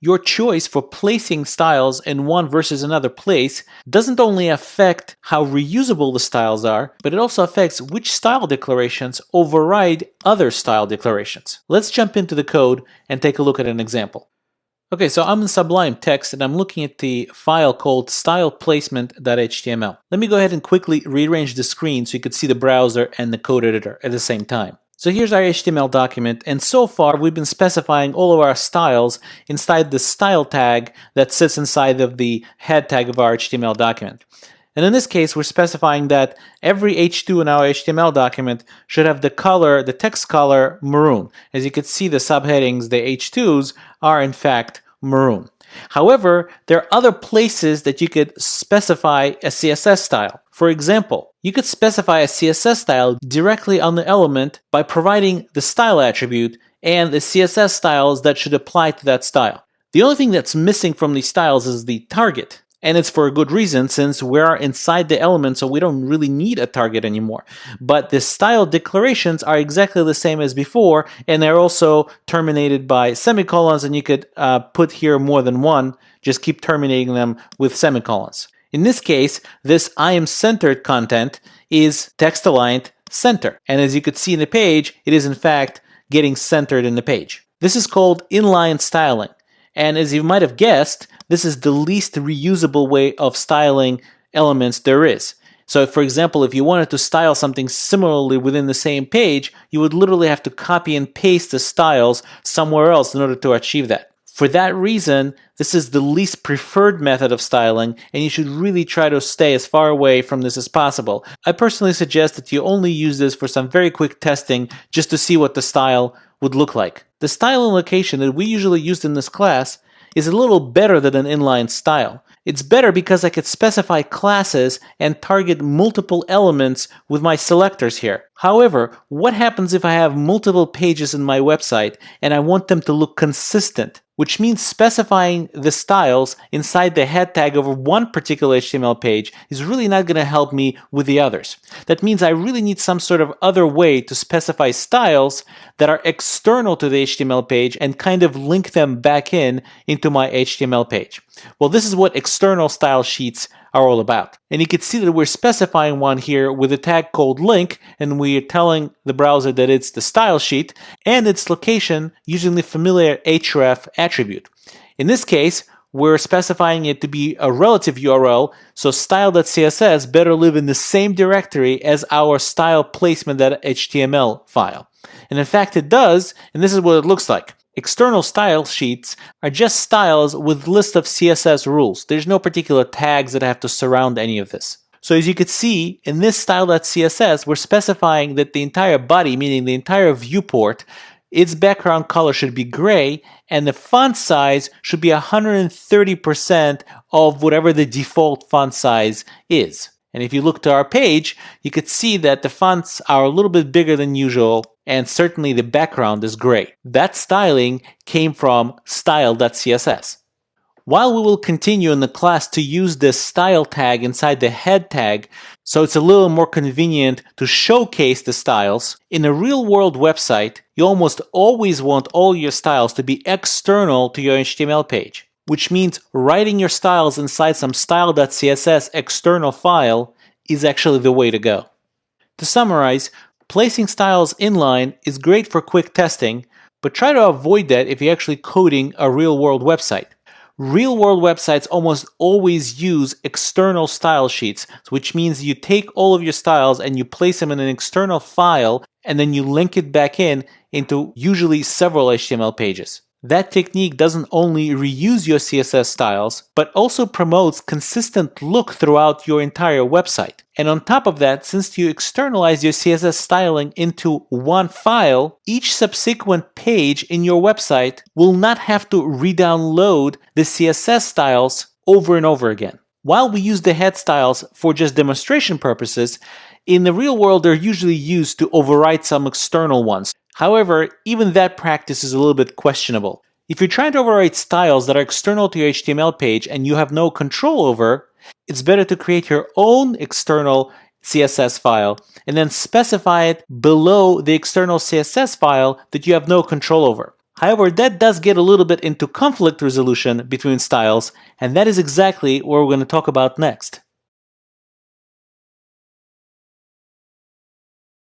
Your choice for placing styles in one versus another place doesn't only affect how reusable the styles are, but it also affects which style declarations override other style declarations. Let's jump into the code and take a look at an example. Okay, so I'm in Sublime Text and I'm looking at the file called styleplacement.html. Let me go ahead and quickly rearrange the screen so you could see the browser and the code editor at the same time. So here's our HTML document, and so far we've been specifying all of our styles inside the style tag that sits inside of the head tag of our HTML document. And in this case, we're specifying that every H2 in our HTML document should have the color, the text color, maroon. As you can see, the subheadings, the H2s, are in fact maroon. However, there are other places that you could specify a CSS style. For example, you could specify a CSS style directly on the element by providing the style attribute and the CSS styles that should apply to that style. The only thing that's missing from these styles is the target. And it's for a good reason, since we are inside the element, so we don't really need a target anymore. But the style declarations are exactly the same as before, and they're also terminated by semicolons, and you could put here more than one, just keep terminating them with semicolons. In this case, this I am centered content is text-aligned center. And as you could see in the page, it is in fact getting centered in the page. This is called inline styling. And as you might have guessed, this is the least reusable way of styling elements there is. So for example, if you wanted to style something similarly within the same page, you would literally have to copy and paste the styles somewhere else in order to achieve that. For that reason, this is the least preferred method of styling, and you should really try to stay as far away from this as possible. I personally suggest that you only use this for some very quick testing just to see what the style would look like. The style and location that we usually used in this class is a little better than an inline style. It's better because I could specify classes and target multiple elements with my selectors here. However, what happens if I have multiple pages in my website and I want them to look consistent? Which means specifying the styles inside the head tag of one particular HTML page is really not going to help me with the others. That means I really need some sort of other way to specify styles that are external to the HTML page and kind of link them back into my HTML page. Well, this is what external style sheets are all about. And you can see that we're specifying one here with a tag called link, and we're telling the browser that it's the style sheet and its location using the familiar href attribute. In this case, we're specifying it to be a relative URL, so style.css better live in the same directory as our styleplacement.html file. And in fact it does, and this is what it looks like. External style sheets are just styles with list of CSS rules. There's no particular tags that have to surround any of this. So as you can see, in this style.css, we're specifying that the entire body, meaning the entire viewport, its background color should be gray, and the font size should be 130% of whatever the default font size is. And if you look to our page, you could see that the fonts are a little bit bigger than usual, and certainly the background is gray. That styling came from style.css. While we will continue in the class to use this style tag inside the head tag, so it's a little more convenient to showcase the styles, in a real-world website, you almost always want all your styles to be external to your HTML page, which means writing your styles inside some style.css external file is actually the way to go. To summarize, placing styles inline is great for quick testing, but try to avoid that if you're actually coding a real-world website. Real-world websites almost always use external style sheets, which means you take all of your styles and you place them in an external file, and then you link it back into usually several HTML pages. That technique doesn't only reuse your CSS styles, but also promotes consistent look throughout your entire website. And on top of that, since you externalize your CSS styling into one file, each subsequent page in your website will not have to re-download the CSS styles over and over again. While we use the head styles for just demonstration purposes, in the real world they're usually used to override some external ones. However, even that practice is a little bit questionable. If you're trying to override styles that are external to your HTML page and you have no control over, it's better to create your own external CSS file and then specify it below the external CSS file that you have no control over. However, that does get a little bit into conflict resolution between styles, and that is exactly what we're going to talk about next.